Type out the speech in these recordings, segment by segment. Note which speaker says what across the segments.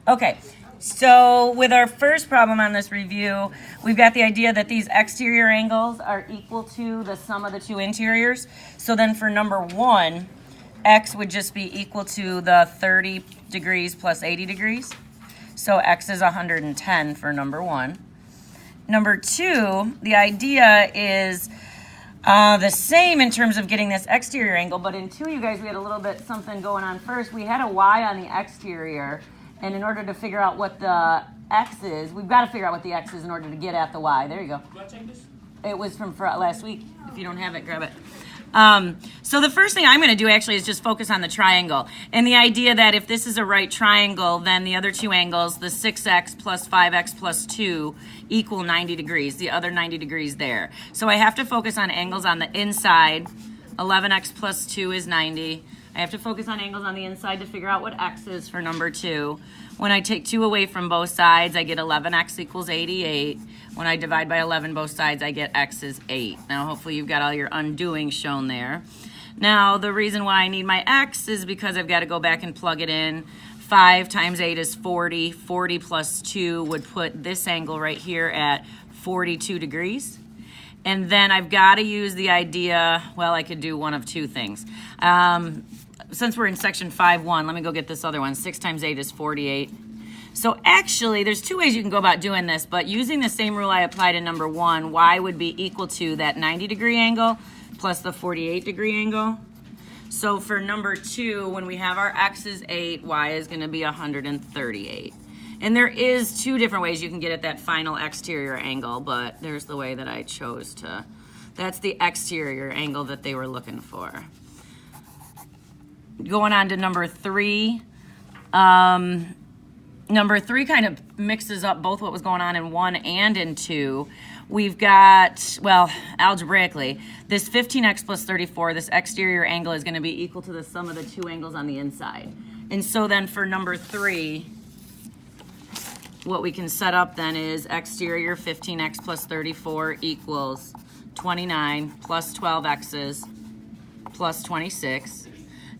Speaker 1: Okay, so with our first problem on this review, we've got the idea that these exterior angles are equal to the sum of the two interiors. So then for number one, x would just be equal to the 30 degrees plus 80 degrees. So x is 110 for number one. Number two, the idea is the same in terms of getting this exterior angle, but in two, you guys, we had a little bit something going on first. We had a y on the exterior, and in order to figure out what the x is, we've got to figure out what the x is in order to get at the y. There you go.
Speaker 2: Do I take this?
Speaker 1: It was from last week. If you don't have it, grab it. So the first thing I'm going to do actually is just focus on the triangle. And the idea that if this is a right triangle, then the other two angles, the 6x plus 5x plus 2, equal 90 degrees, the other 90 degrees there. So I have to focus on angles on the inside. 11x plus 2 is 90. I have to focus on angles on the inside to figure out what x is for number two. When I take 2 away from both sides, I get 11x equals 88. When I divide by 11 both sides, I get x is 8. Now, hopefully you've got all your undoing shown there. Now, the reason why I need my x is because I've got to go back and plug it in. 5 times 8 is 40. 40 plus 2 would put this angle right here at 42 degrees. And then I've got to use the idea, well, I could do one of two things. Since we're in section 5.1, let me go get this other one. 6 times 8 is 48. So actually, there's two ways you can go about doing this, but using the same rule I applied in number one, y would be equal to that 90-degree angle plus the 48-degree angle. So for number two, when we have our x is 8, y is going to be 138. And there is two different ways you can get at that final exterior angle, but there's the way that I chose to. That's the exterior angle that they were looking for. Going on to number three. Number three kind of mixes up both what was going on in one and in two. We've got, well, algebraically, this 15x plus 34, this exterior angle is going to be equal to the sum of the two angles on the inside. And so then for number three, what we can set up then is exterior 15x plus 34 equals 29 plus 12x's plus 26.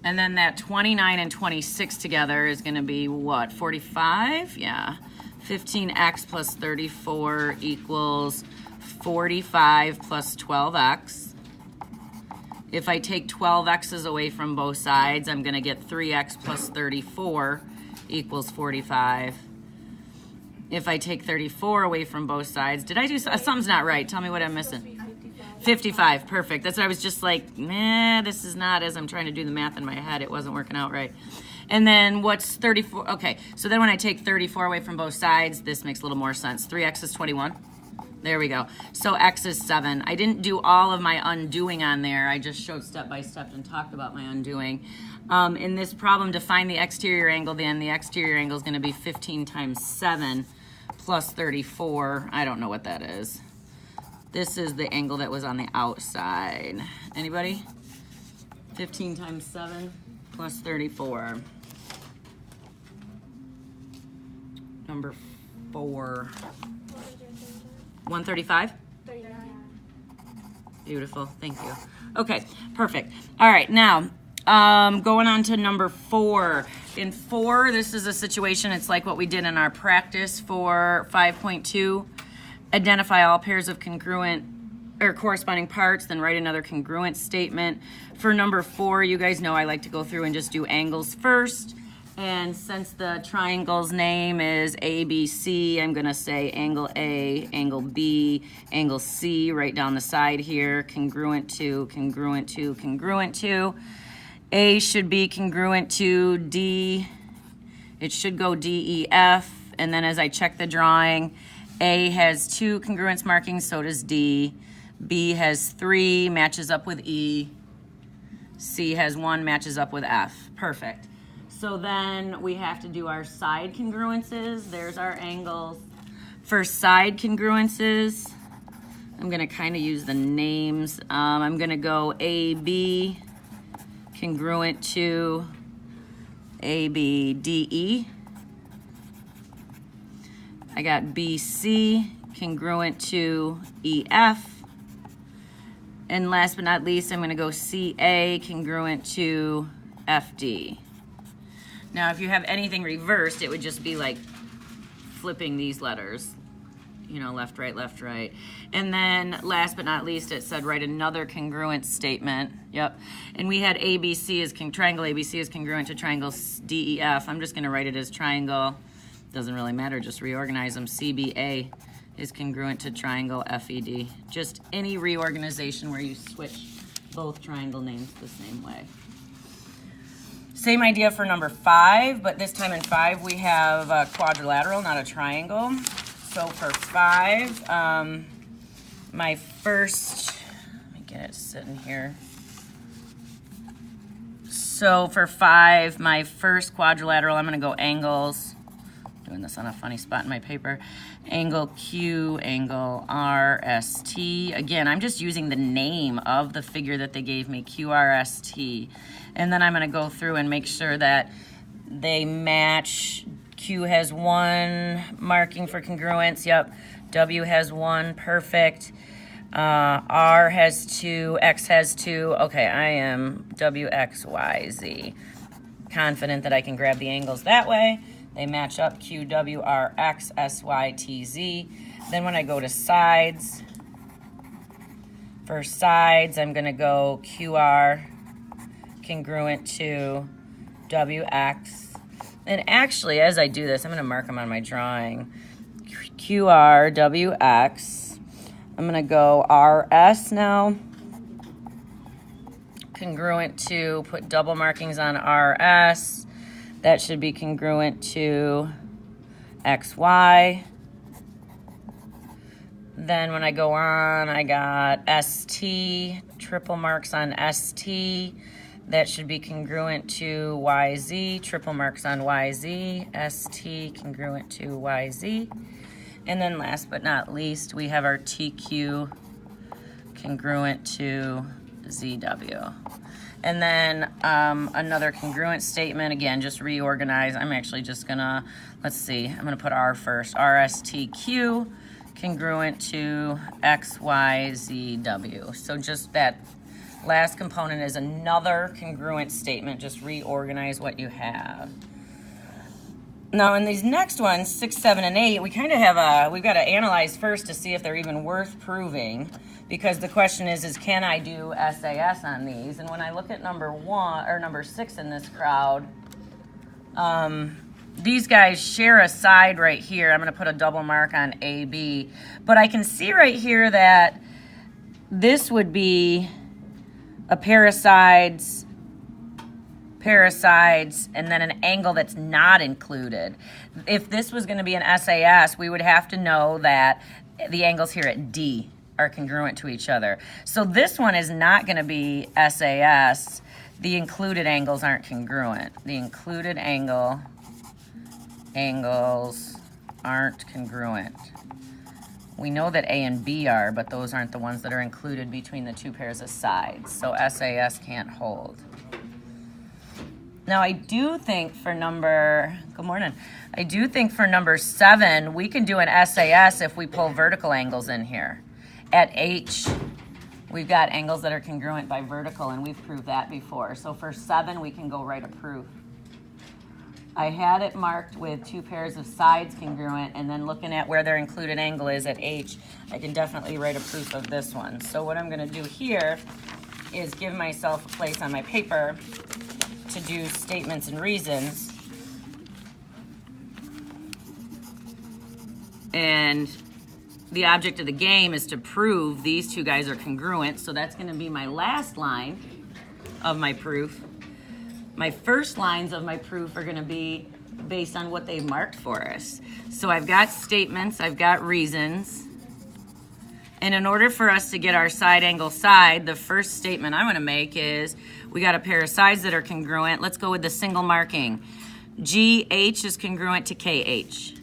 Speaker 1: And then that 29 and 26 together is going to be what, 45? Yeah. 15x plus 34 equals 45 plus 12x. If I take 12x's away from both sides, I'm going to get 3x plus 34 equals 45. If I take 34 away from both sides, did I do something's not right? Tell me what I'm missing. 55, perfect. That's what I was just like, nah, this is not, as I'm trying to do the math in my head, it wasn't working out right. And then what's 34? Okay, so then when I take 34 away from both sides, this makes a little more sense. 3x is 21. There we go. So x is 7. I didn't do all of my undoing on there. I just showed step by step and talked about my undoing. In this problem, to find the exterior angle, then the exterior angle is going to be 15 times 7 plus 34. I don't know what that is. This is the angle that was on the outside. Anybody? 15 times 7 plus 34. Number 4. 135? 39. Beautiful. Thank you. Okay, perfect. All right, now going on to number 4. In 4, this is a situation, it's like what we did in our practice for 5.2. Identify all pairs of congruent or corresponding parts, then write another congruent statement. For number 4, you guys know I like to go through and just do angles first. And since the triangle's name is ABC, I'm going to say angle A, angle B, angle C right down the side here, congruent to, congruent to, congruent to. A should be congruent to D. It should go D, E, F. And then as I check the drawing, A has 2 congruence markings, so does D. B has 3, matches up with E. C has 1, matches up with F. Perfect. So then we have to do our side congruences. There's our angles. For side congruences, I'm going to kind of use the names. I'm going to go AB congruent to ABDE. I got BC congruent to EF. And last but not least, I'm going to go CA congruent to FD. Now, if you have anything reversed, it would just be like flipping these letters, you know, left, right. And then last but not least, it said write another congruent statement. Yep. And we had ABC is triangle ABC is congruent to triangle DEF. I'm just going to write it as triangle. Doesn't really matter. Just reorganize them. CBA is congruent to triangle FED. Just any reorganization where you switch both triangle names the same way. Same idea for number 5, but this time in 5 we have a quadrilateral, not a triangle. So for 5, my first, let me get it sitting here. So for 5, my first quadrilateral, I'm going to go angles. Doing this on a funny spot in my paper. Angle Q, angle RST. Again, I'm just using the name of the figure that they gave me, QRST. And then I'm going to go through and make sure that they match. Q has 1 marking for congruence. Yep. W has 1. Perfect. R has 2. X has 2. Okay, I am W, X, Y, Z. Confident that I can grab the angles that way. They match up, Q, W, R, X, S, Y, T, Z. Then when I go to sides, for sides, I'm going to go QR congruent to WX. And actually, as I do this, I'm going to mark them on my drawing. QR, WX. I'm going to go RS now. Congruent to, put double markings on RS. That should be congruent to XY. Then when I go on, I got ST, triple marks on ST. That should be congruent to YZ, triple marks on YZ. ST congruent to YZ. And then last but not least, we have our TQ congruent to ZW. And then another congruent statement, again, just reorganize. I'm actually just gonna, let's see, I'm gonna put R first. RSTQ congruent to XYZW. So just that last component is another congruent statement. Just reorganize what you have. Now in these next ones, 6, 7, and 8, we kind of have we've got to analyze first to see if they're even worth proving, because the question is can I do SAS on these? And when I look at number 1 or number 6 in this crowd, these guys share a side right here. I'm going to put a double mark on AB, but I can see right here that this would be a pair of sides, and then an angle that's not included. If this was going to be an SAS, we would have to know that the angles here at D are congruent to each other. So this one is not going to be SAS. The included angles aren't congruent. The included angles aren't congruent. We know that A and B are, but those aren't the ones that are included between the two pairs of sides. So SAS can't hold. Now I do think for number, good morning. I do think for number 7, we can do an SAS if we pull vertical angles in here. At H, we've got angles that are congruent by vertical, and we've proved that before. So for 7, we can go write a proof. I had it marked with 2 pairs of sides congruent, and then looking at where their included angle is at H, I can definitely write a proof of this one. So what I'm going to do here is give myself a place on my paper to do statements and reasons. And the object of the game is to prove these 2 guys are congruent. So that's going to be my last line of my proof. My first lines of my proof are going to be based on what they marked for us. So I've got statements, I've got reasons. And in order for us to get our side angle side, the first statement I'm going to make is we got a pair of sides that are congruent. Let's go with the single marking. GH is congruent to KH.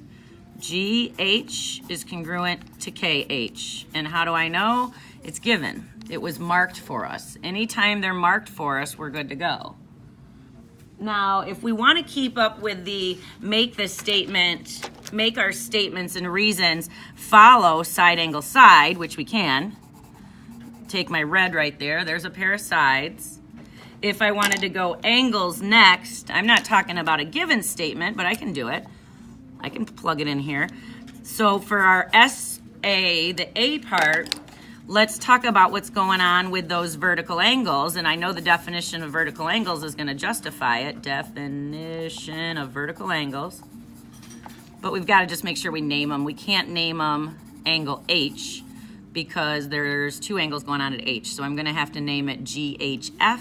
Speaker 1: GH is congruent to KH. And how do I know? It's given. It was marked for us. Anytime they're marked for us, we're good to go. Now, if we want to keep up with the make our statements and reasons follow side angle side, which we can. Take my red right there. There's a pair of sides. if I wanted to go angles next, I'm not talking about a given statement, but I can do it. I can plug it in here. So for our SA, the A part, let's talk about what's going on with those vertical angles. And I know the definition of vertical angles is going to justify it. Definition of vertical angles. But we've got to just make sure we name them. We can't name them angle H because there's two angles going on at H. So I'm going to have to name it GHF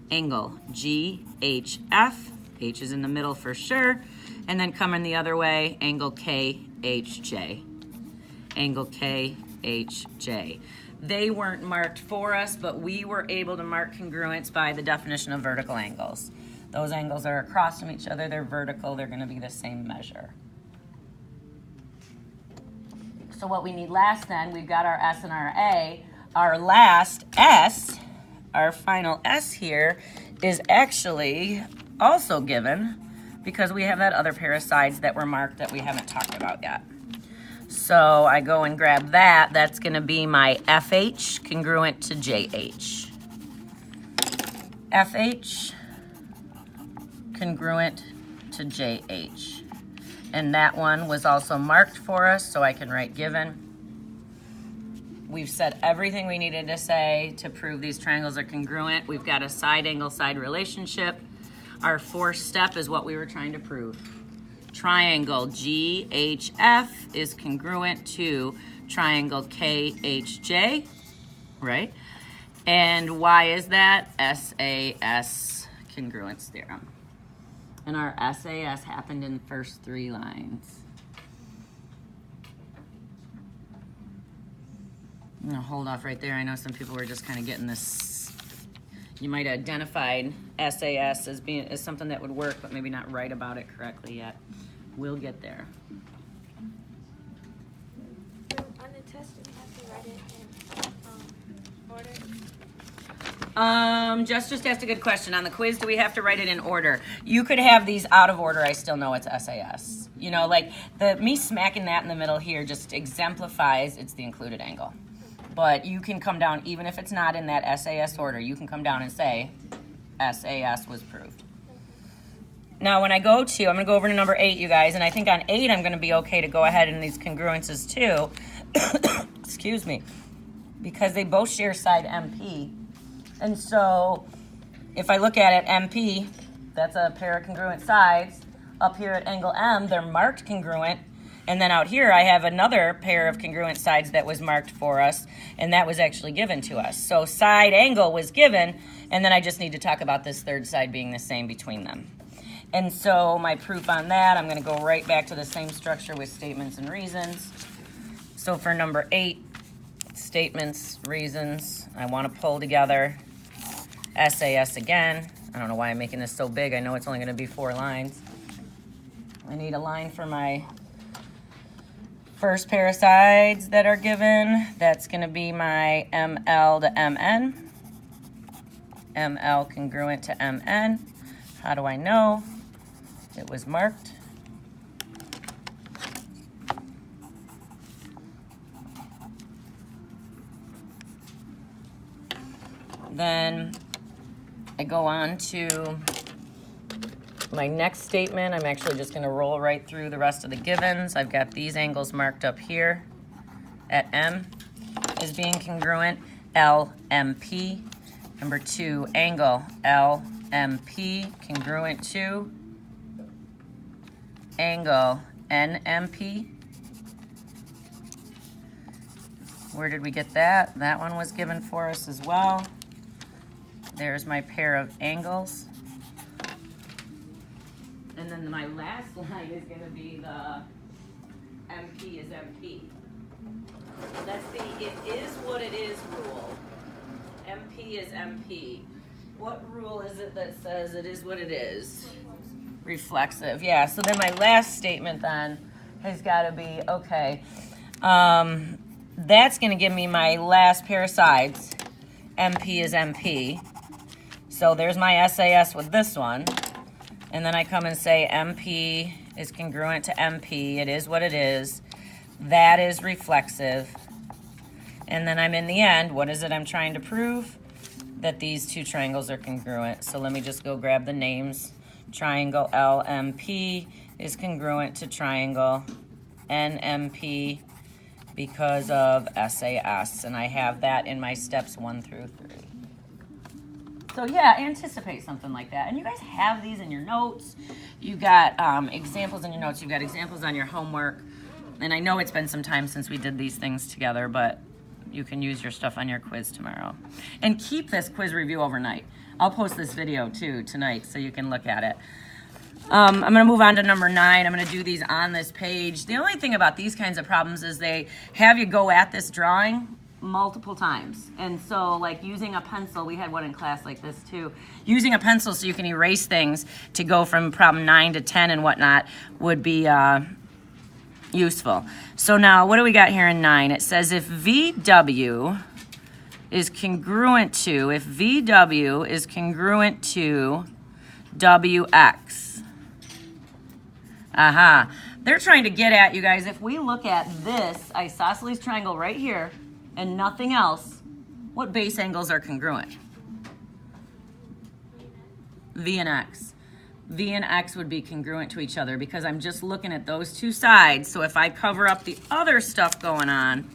Speaker 1: angle. GHF. H is in the middle for sure. And then coming the other way, angle KHJ. Angle KHJ. They weren't marked for us, but we were able to mark congruence by the definition of vertical angles. Those angles are across from each other. They're vertical. They're going to be the same measure. So what we need last then, we've got our S and our A. Our last S, our final S here, is actually also given because we have that other pair of sides that were marked that we haven't talked about yet. So I go and grab that. That's going to be my FH congruent to JH. FH congruent to JH. And that one was also marked for us, so I can write given. We've said everything we needed to say to prove these triangles are congruent. We've got a side angle side relationship. Our fourth step is what we were trying to prove. Triangle GHF is congruent to triangle KHJ, right? And why is that? SAS congruence theorem. And our SAS happened in the first 3 lines. I'm gonna hold off right there. I know some people were just kind of getting this. You might have identified SAS as being as something that would work, but maybe not write about it correctly yet. We'll get there.
Speaker 2: So on the test, do we have to write it in order?
Speaker 1: Just asked a good question. On the quiz, do we have to write it in order? You could have these out of order. I still know it's SAS. You know, like me smacking that in the middle here just exemplifies it's the included angle. But you can come down, even if it's not in that SAS order, you can come down and say SAS was proved. Now when I go to, I'm going to go over to number 8, you guys, and I think on 8 I'm going to be okay to go ahead in these congruences too. Excuse me. Because they both share side MP. And so if I look at it, MP, that's a pair of congruent sides. Up here at angle M, they're marked congruent. And then out here, I have another pair of congruent sides that was marked for us, and that was actually given to us. So side angle was given, and then I just need to talk about this third side being the same between them. And so my proof on that, I'm going to go right back to the same structure with statements and reasons. So for number 8, statements, reasons, I want to pull together SAS again. I don't know why I'm making this so big. I know it's only going to be 4 lines. I need a line for my first pair of sides that are given. That's going to be my ML to MN. ML congruent to MN. How do I know? It was marked. Then I go on to my next statement. I'm actually just going to roll right through the rest of the givens. I've got these angles marked up here at M is being congruent. LMP. Number 2, angle LMP congruent to angle NMP. Where did we get that? That one was given for us as well. There's my pair of angles. And then my last line is going to be the MP is MP. That's the it is what it is rule. MP is MP. What rule is it that says it is what it is? Reflexive. Yeah, so then my last statement then has got to be, okay, that's going to give me my last pair of sides. MP is MP. So there's my SAS with this one. And then I come and say MP is congruent to MP. It is what it is. That is reflexive. And then I'm in the end, what is it I'm trying to prove? that these two triangles are congruent. So let me just go grab the names. Triangle LMP is congruent to triangle NMP because of SAS, and I have that in my steps 1 through 3. So yeah, anticipate something like that. And you guys have these in your notes. You got examples in your notes. You've got examples on your homework. And I know it's been some time since we did these things together, but you can use your stuff on your quiz tomorrow. And keep this quiz review overnight. I'll post this video too tonight so you can look at it. I'm going to move on to number 9. I'm going to do these on this page. The only thing about these kinds of problems is they have you go at this drawing multiple times. And so like using a pencil, we had one in class like this too. Using a pencil so you can erase things to go from problem 9 to 10 and whatnot would be useful. So now what do we got here in 9? It says if VW is congruent to, WX. Aha. They're trying to get at, you guys, if we look at this isosceles triangle right here and nothing else, what base angles are congruent? V and X. V and X would be congruent to each other because I'm just looking at those two sides. So if I cover up the other stuff going on,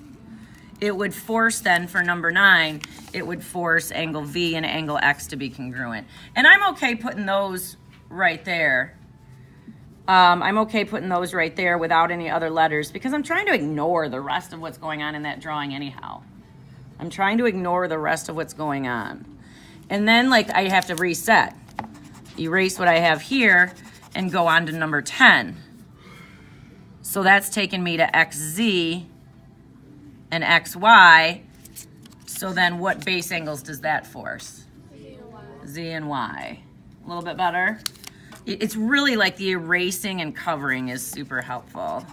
Speaker 1: it would force then for number 9, it would force angle V and angle X to be congruent. And I'm okay putting those right there. I'm okay putting those right there without any other letters because I'm trying to ignore the rest of what's going on in that drawing anyhow. I'm trying to ignore the rest of what's going on. And then like I have to reset. Erase what I have here and go on to number 10. So that's taken me to XZ and XY. So then what base angles does that force? Z and Y. A little bit better? It's really like the erasing and covering is super helpful.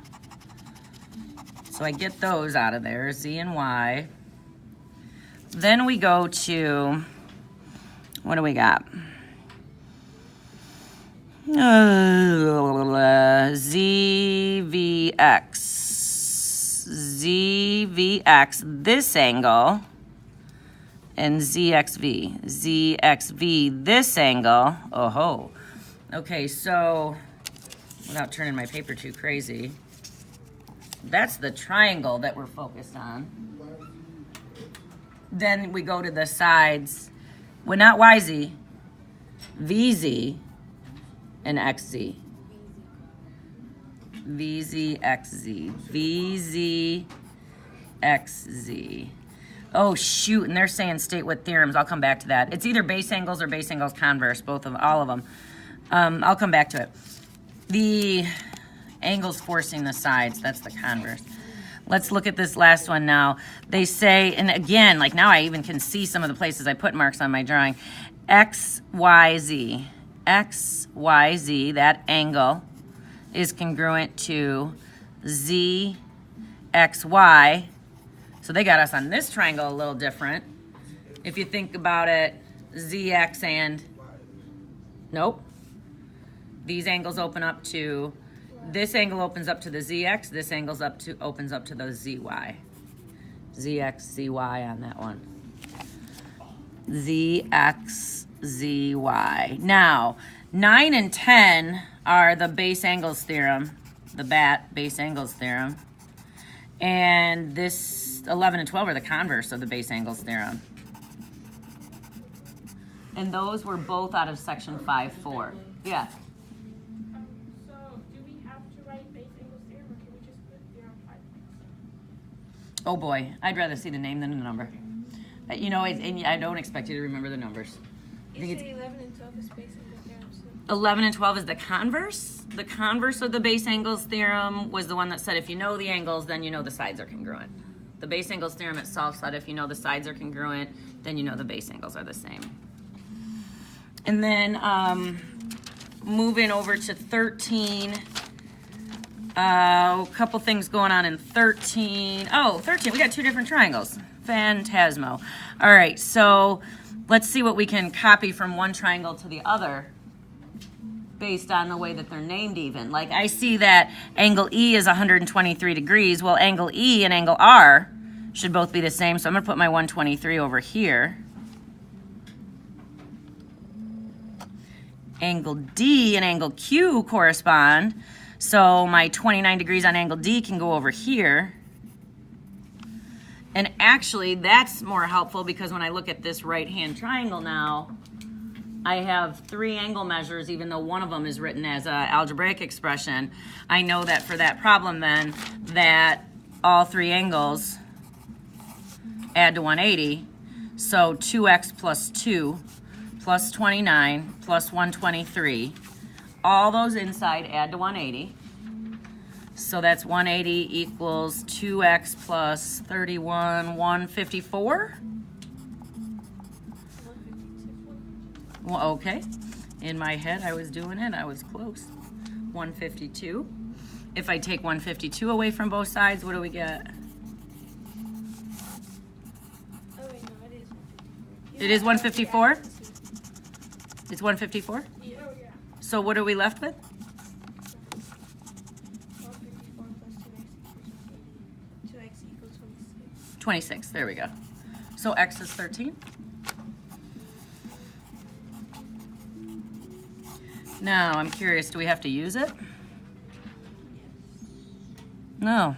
Speaker 1: So I get those out of there, Z and Y. Then we go to, what do we got? ZVX. ZVX, this angle, and ZXV. ZXV, this angle. Oh ho. Okay, so without turning my paper too crazy, that's the triangle that we're focused on. Then we go to the sides. Well, not YZ, VZ, and XZ. VZ, XZ. VZ, XZ. Oh, shoot, and they're saying state what theorems. I'll come back to that. It's either base angles or base angles converse, both of all of them. I'll come back to it. The angles forcing the sides, that's the converse. Let's look at this last one now. They say, and again, like now I even can see some of the places I put marks on my drawing. XYZ. XYZ, that angle, is congruent to ZXY. So they got us on this triangle a little different. If you think about it, ZX and, nope. These angles open up to, this angle opens up to the ZX, this angle opens up to the ZY. ZX, ZY on that one. ZX, ZY. Now, 9 and 10 are the base angles theorem, the BAT base angles theorem. And this 11 and 12 are the converse of the base angles theorem. And those were both out of section 5.4. Yeah.
Speaker 2: So, do we have to write base angles theorem, or can we just put theorem 5?
Speaker 1: Oh boy, I'd rather see the name than the number. You know, and I don't expect you to remember the numbers. I think
Speaker 2: You
Speaker 1: it's
Speaker 2: say 11 and 12 is base angles theorem. So
Speaker 1: 11 and 12 is the converse. The converse of the base angles theorem was the one that said if you know the angles, then you know the sides are congruent. The base angles theorem itself said if you know the sides are congruent, then you know the base angles are the same. And then moving over to 13, a couple things going on in 13. Oh, 13, we got 2 different triangles. Phantasmo. All right, so let's see what we can copy from one triangle to the other based on the way that they're named even. Like I see that angle E is 123 degrees. Well, angle E and angle R should both be the same. So I'm gonna put my 123 over here. angle D and angle Q correspond. So my 29 degrees on angle D can go over here. And actually, that's more helpful because when I look at this right-hand triangle now, I have 3 angle measures, even though one of them is written as an algebraic expression. I know that for that problem then, that all 3 angles add to 180. So 2x plus 2 plus 29 plus 123. All those inside add to 180. So that's 180 equals 2x plus 31, 154. Well, okay. In my head, I was doing it. I was close. 152. If I take 152 away from both sides, what do we get?
Speaker 2: Oh, wait, no, it is 154.
Speaker 1: It is 154? It's 154?
Speaker 2: Yeah. Oh, yeah.
Speaker 1: So what are we left with?
Speaker 2: 154 plus 2x equals 26.
Speaker 1: 26. There we go. So x is 13. Now, I'm curious, do we have to use it? No.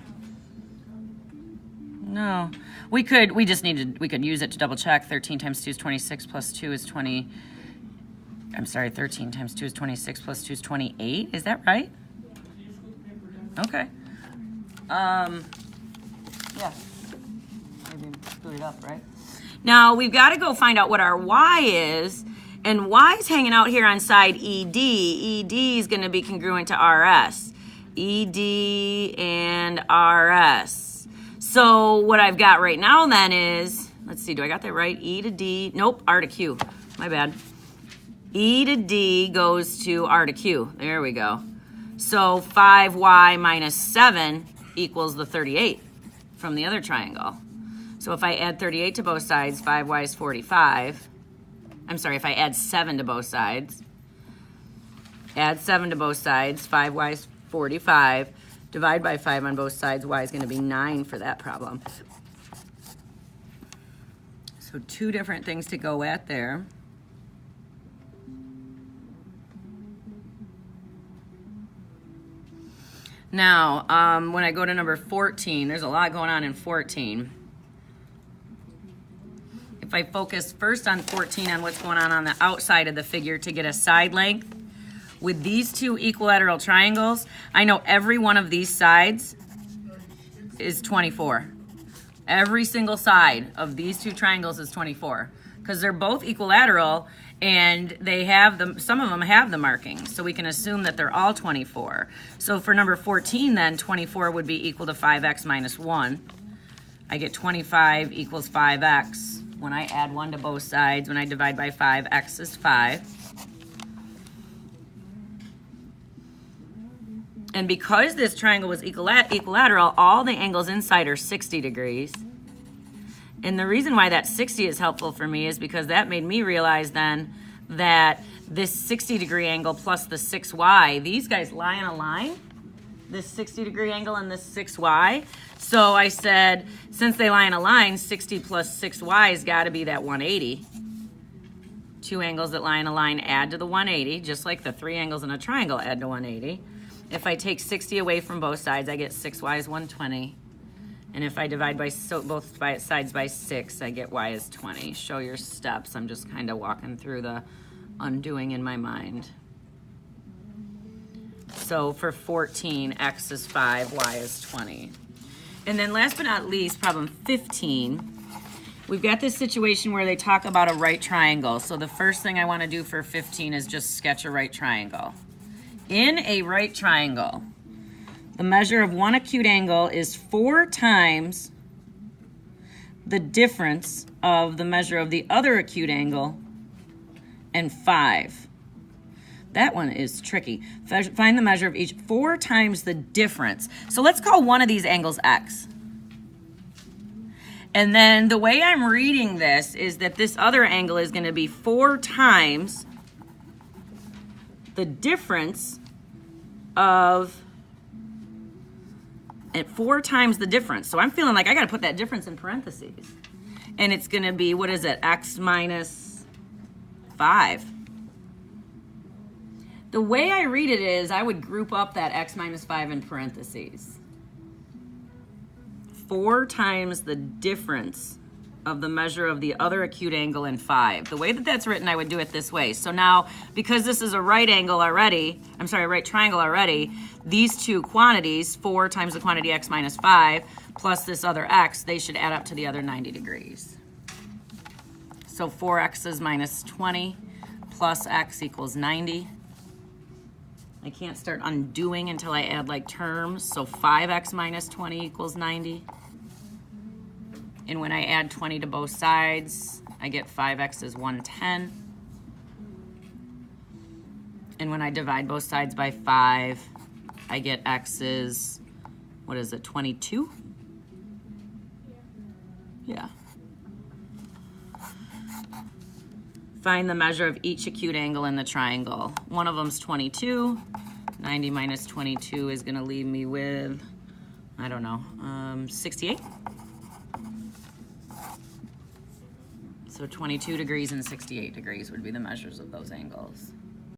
Speaker 1: No. We could use it to double check. 13 times 2 is 26 plus 2 is 20. I'm sorry, 13 times 2 is 26 plus 2 is 28. Is that right? Okay. Yeah. Maybe screwed it up, right? Now, we've got to go find out what our y is. And y is hanging out here on side ED. ED is going to be congruent to RS. ED and RS. So what I've got right now then is, let's see, do I got that right? E to D, nope, R to Q, my bad. E to D goes to R to Q, there we go. So 5y minus 7 equals the 38 from the other triangle. So if I add 38 to both sides, 5y is 45. I'm sorry, if I add 7 to both sides, 5y is 45. Divide by 5 on both sides, y is going to be 9 for that problem. So 2 different things to go at there. Now, when I go to number 14, there's a lot going on in 14. If I focus first on 14 on what's going on the outside of the figure to get a side length, with these 2 equilateral triangles, I know every one of these sides is 24. Every single side of these 2 triangles is 24 because they're both equilateral and they have some of them have the markings, so we can assume that they're all 24. So for number 14 then, 24 would be equal to 5x minus 1. I get 25 equals 5x. When I add 1 to both sides, when I divide by 5, x is 5. And because this triangle was equilateral, all the angles inside are 60 degrees. And the reason why that 60 is helpful for me is because that made me realize then that this 60 degree angle plus the 6y, these guys lie in a line, this 60 degree angle and this 6y. So I said, since they lie in a line, 60 plus 6y has got to be that 180. 2 angles that lie in a line add to the 180, just like the 3 angles in a triangle add to 180. If I take 60 away from both sides, I get 6y is 120. And if I divide by both sides by 6, I get y is 20. Show your steps. I'm just kind of walking through the undoing in my mind. So for 14, x is 5, y is 20. And then last but not least, problem 15, we've got this situation where they talk about a right triangle. So the first thing I want to do for 15 is just sketch a right triangle. In a right triangle, the measure of one acute angle is 4 times the difference of the measure of the other acute angle and 5. That one is tricky. Find the measure of each 4 times the difference. So let's call one of these angles x. And then the way I'm reading this is that this other angle is going to be 4 times the difference of, at 4 times the difference. So I'm feeling like I got to put that difference in parentheses. And it's going to be, what is it, x minus 5. The way I read it is I would group up that x minus 5 in parentheses. 4 times the difference of the measure of the other acute angle in 5. The way that that's written, I would do it this way. So now, because this is a right angle already, right triangle already, these two quantities, 4 times the quantity x minus 5, plus this other x, they should add up to the other 90 degrees. So 4x's minus 20 plus x equals 90. I can't start undoing until I add like terms. So 5x minus 20 equals 90. And when I add 20 to both sides, I get 5x is 110. And when I divide both sides by 5, I get x is, 22? Yeah. Find the measure of each acute angle in the triangle. One of them's 22. 90 minus 22 is going to leave me with, 68. So 22 degrees and 68 degrees would be the measures of those angles.